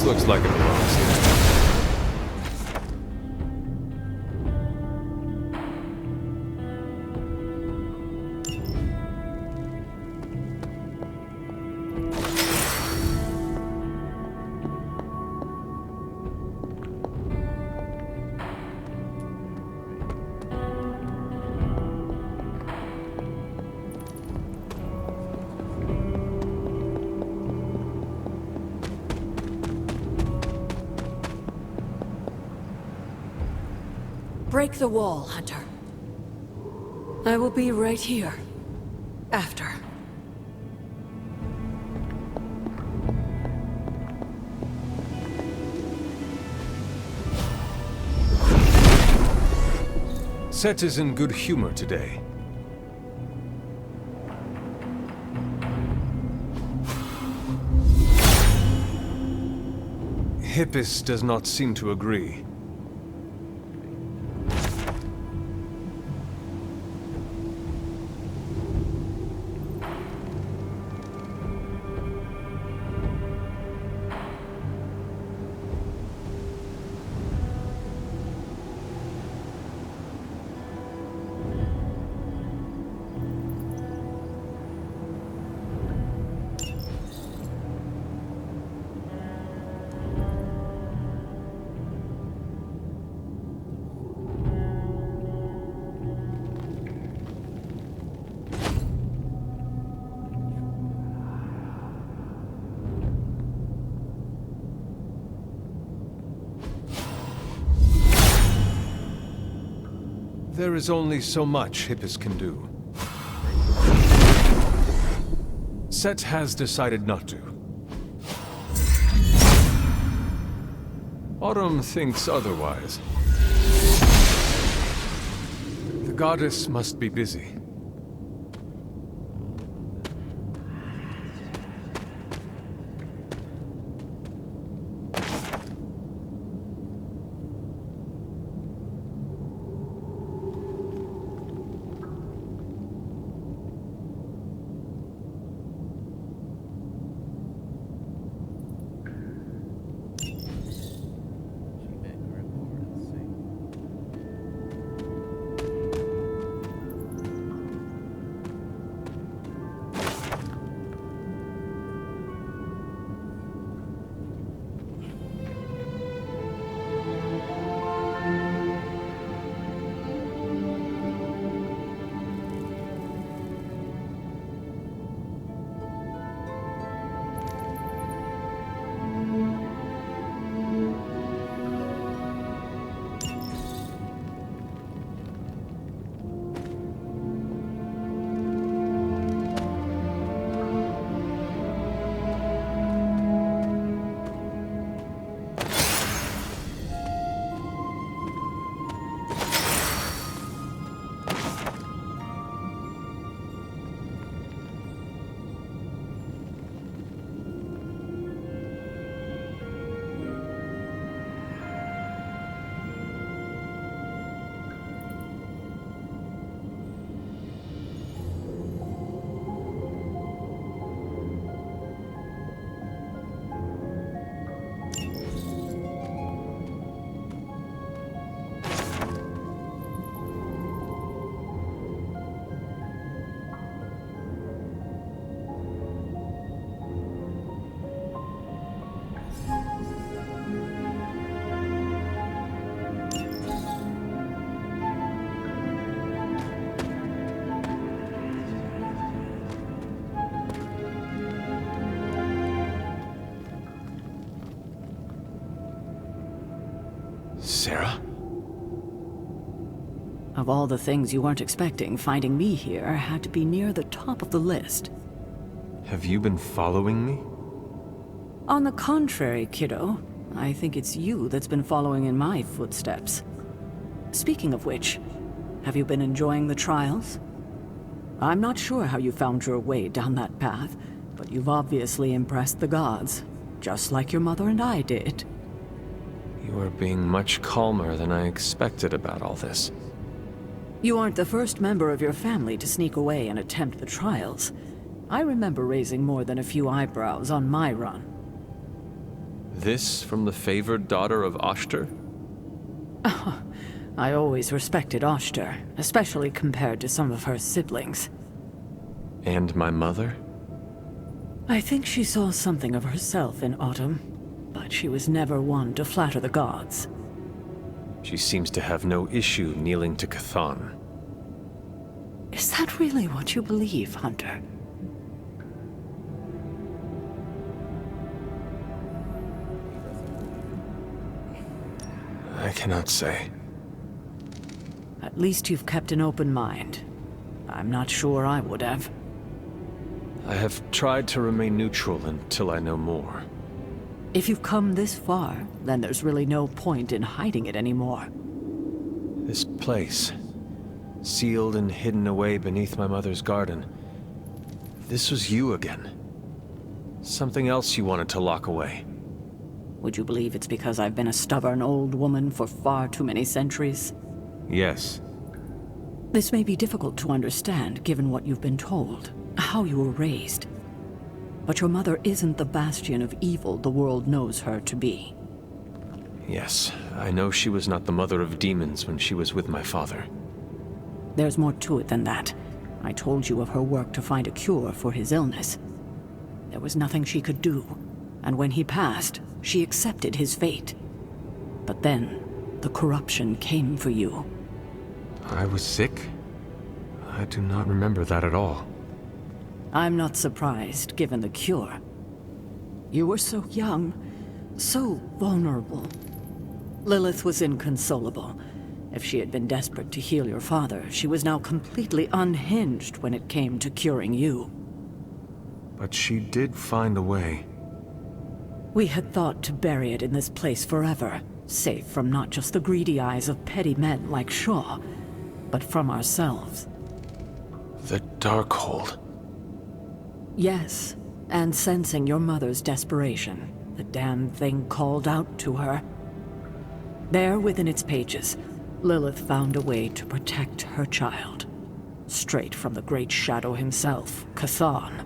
looks like it belongs here. Break the wall, Hunter. I will be right here. After. Set is in good humor today. Hippus does not seem to agree. There is only so much Hippus can do. Set has decided not to. Autumn thinks otherwise. The goddess must be busy. Sarah? Of all the things you weren't expecting, finding me here had to be near the top of the list. Have you been following me? On the contrary, kiddo, I think it's you that's been following in my footsteps. Speaking of which, have you been enjoying the trials? I'm not sure how you found your way down that path, but you've obviously impressed the gods, just like your mother and I did. You are being much calmer than I expected about all this. You aren't the first member of your family to sneak away and attempt the trials. I remember raising more than a few eyebrows on my run. This from the favored daughter of Oshter? I always respected Oshter, especially compared to some of her siblings. And my mother? I think she saw something of herself in Autumn, but she was never one to flatter the gods. She seems to have no issue kneeling to Chthon. Is that really what you believe, Hunter? I cannot say. At least you've kept an open mind. I'm not sure I would have. I have tried to remain neutral until I know more. If you've come this far, then there's really no point in hiding it anymore. This place, sealed and hidden away beneath my mother's garden. This was you again. Something else you wanted to lock away. Would you believe it's because I've been a stubborn old woman for far too many centuries? Yes. This may be difficult to understand given what you've been told, how you were raised. But your mother isn't the bastion of evil the world knows her to be. Yes, I know she was not the mother of demons when she was with my father. There's more to it than that. I told you of her work to find a cure for his illness. There was nothing she could do, and when he passed, she accepted his fate. But then, the corruption came for you. I was sick? I do not remember that at all. I'm not surprised, given the cure. You were so young, so vulnerable. Lilith was inconsolable. If she had been desperate to heal your father, she was now completely unhinged when it came to curing you. But she did find a way. We had thought to bury it in this place forever, safe from not just the greedy eyes of petty men like Shaw, but from ourselves. The Darkhold. Yes, and sensing your mother's desperation, the damn thing called out to her. There within its pages, Lilith found a way to protect her child. Straight from the Great Shadow himself, Chthon.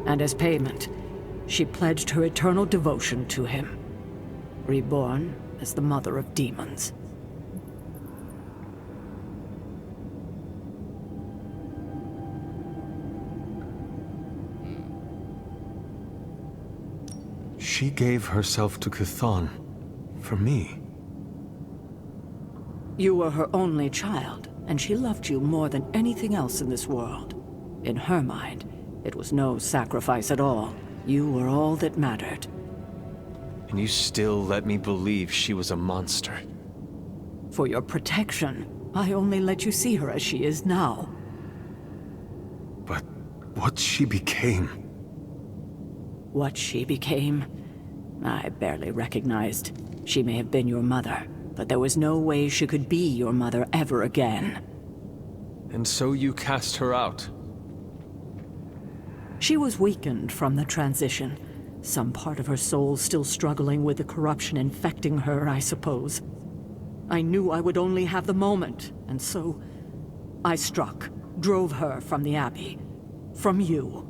And as payment, she pledged her eternal devotion to him. Reborn as the mother of demons. She gave herself to Chthon. For me. You were her only child, and she loved you more than anything else in this world. In her mind, it was no sacrifice at all. You were all that mattered. And you still let me believe she was a monster. For your protection, I only let you see her as she is now. But what she became... What she became, I barely recognized. She may have been your mother, but there was no way she could be your mother ever again. And so you cast her out? She was weakened from the transition. Some part of her soul still struggling with the corruption infecting her, I suppose. I knew I would only have the moment, and so I struck, drove her from the Abbey. From you.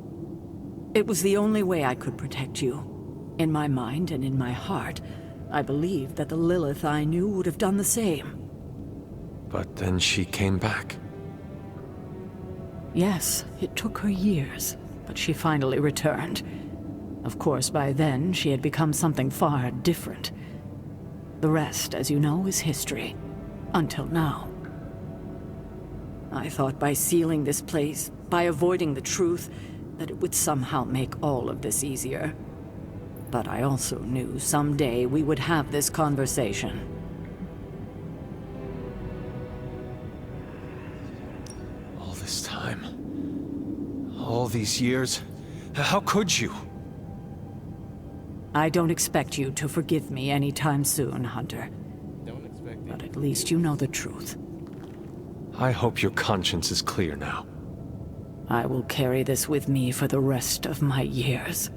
It was the only way I could protect you. In my mind and in my heart, I believed that the Lilith I knew would have done the same. But then she came back. Yes, it took her years, but she finally returned. Of course, by then, she had become something far different. The rest, as you know, is history. Until now. I thought by sealing this place, by avoiding the truth, that it would somehow make all of this easier. But I also knew someday we would have this conversation. All this time... all these years... how could you? I don't expect you to forgive me anytime soon, Hunter. Don't expect it. But at least you know the truth. I hope your conscience is clear now. I will carry this with me for the rest of my years.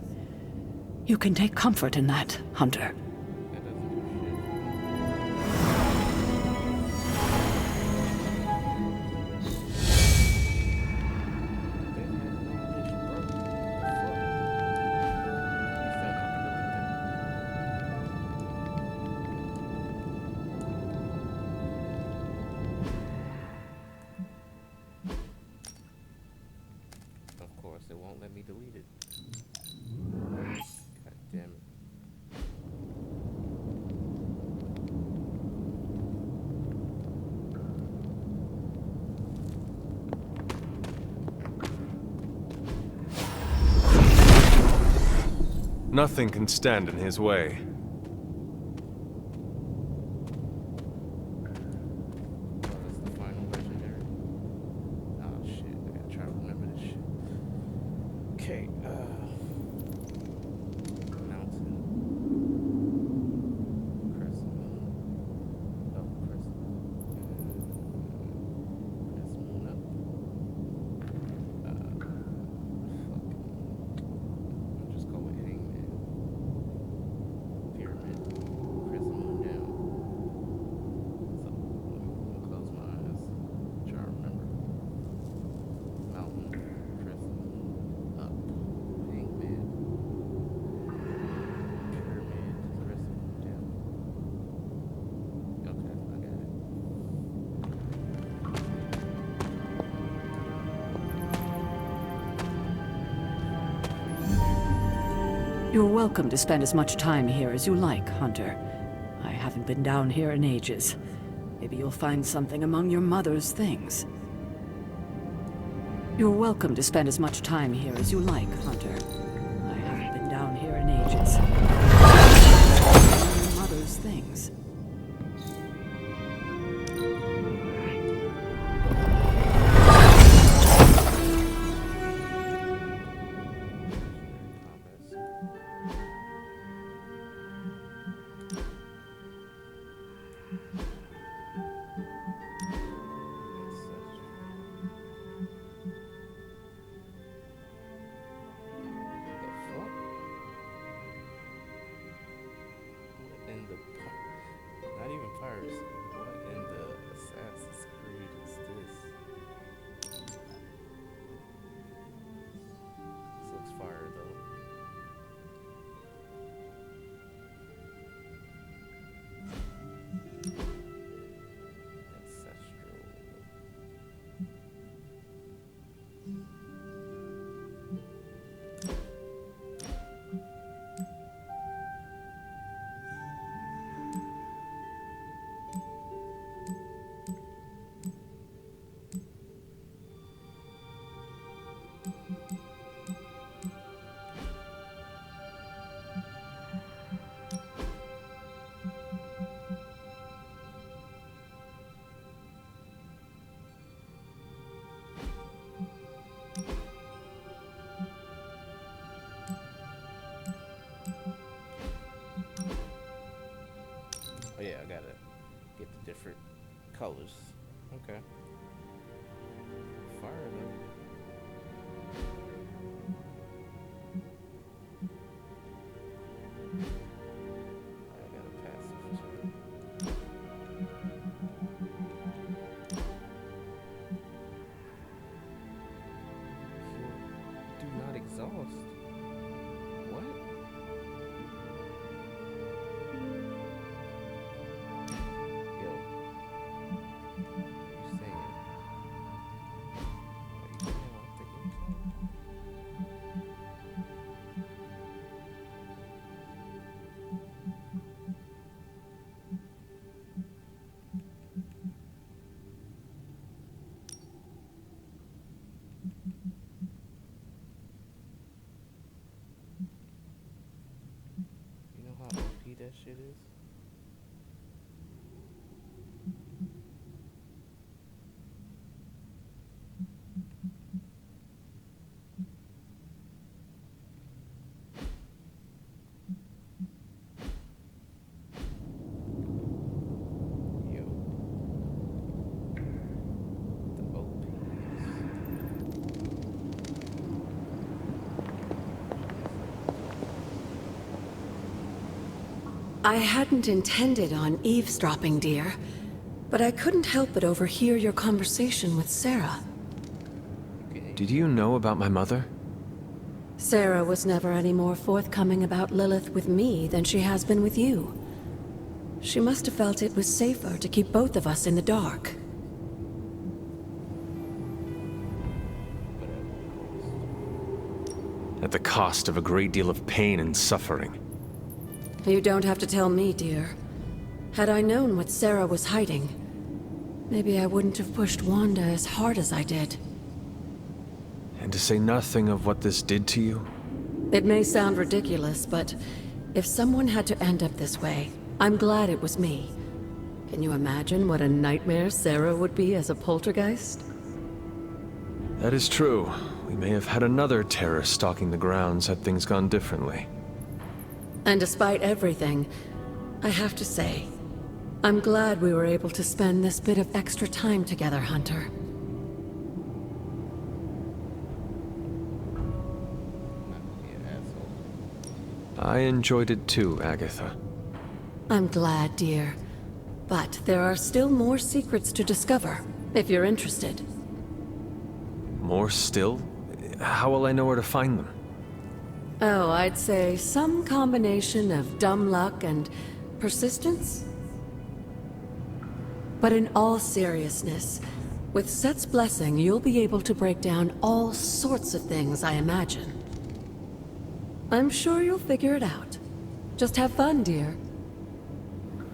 You can take comfort in that, Hunter. That doesn't do shit. They had all this work. The fuck? You still coming to Nothing can stand in his way. Oh, that's the final legendary. Oh shit, I gotta try to remember this shit. Okay, mountain. Crescent moon. Oh, crescent moon. Crescent moon up. I'll just go with hangman. Pyramid. Crescent moon down. So, I'm gonna close my eyes. Try to remember. Mountain. Crescent moon. Up. Hangman. Pyramid. Crescent moon down. Okay, I got it. You're welcome to spend as much time here as you like, Hunter. I haven't been down here in ages. Maybe you'll find something among your mother's things. You're welcome to spend as much time here as you like, Hunter. I haven't been down here in ages. Among your mother's things. Not even pirates. What in the Assassin's Creed is this? This looks fire though. Ancestral. Oh yeah, I gotta get the different colors. Okay. Fire though. I got a passive too. Do not exhaust. What? Yo. What are you saying? What are you saying? I'm thinking. You know how OP that shit is? Yo. The OPs. I hadn't intended on eavesdropping, dear, but I couldn't help but overhear your conversation with Sarah. Did you know about my mother? Sarah was never any more forthcoming about Lilith with me than she has been with you. She must have felt it was safer to keep both of us in the dark. At the cost of a great deal of pain and suffering. You don't have to tell me, dear. Had I known what Sarah was hiding, maybe I wouldn't have pushed Wanda as hard as I did. And to say nothing of what this did to you? It may sound ridiculous, but if someone had to end up this way, I'm glad it was me. Can you imagine what a nightmare Sarah would be as a poltergeist? That is true. We may have had another terror stalking the grounds had things gone differently. And despite everything, I have to say, I'm glad we were able to spend this bit of extra time together, Hunter. Not be an asshole. I enjoyed it too, Agatha. I'm glad, dear. But there are still more secrets to discover, if you're interested. More still? How will I know where to find them? Oh, I'd say some combination of dumb luck and persistence? But in all seriousness, with Set's blessing, you'll be able to break down all sorts of things, I imagine. I'm sure you'll figure it out. Just have fun, dear.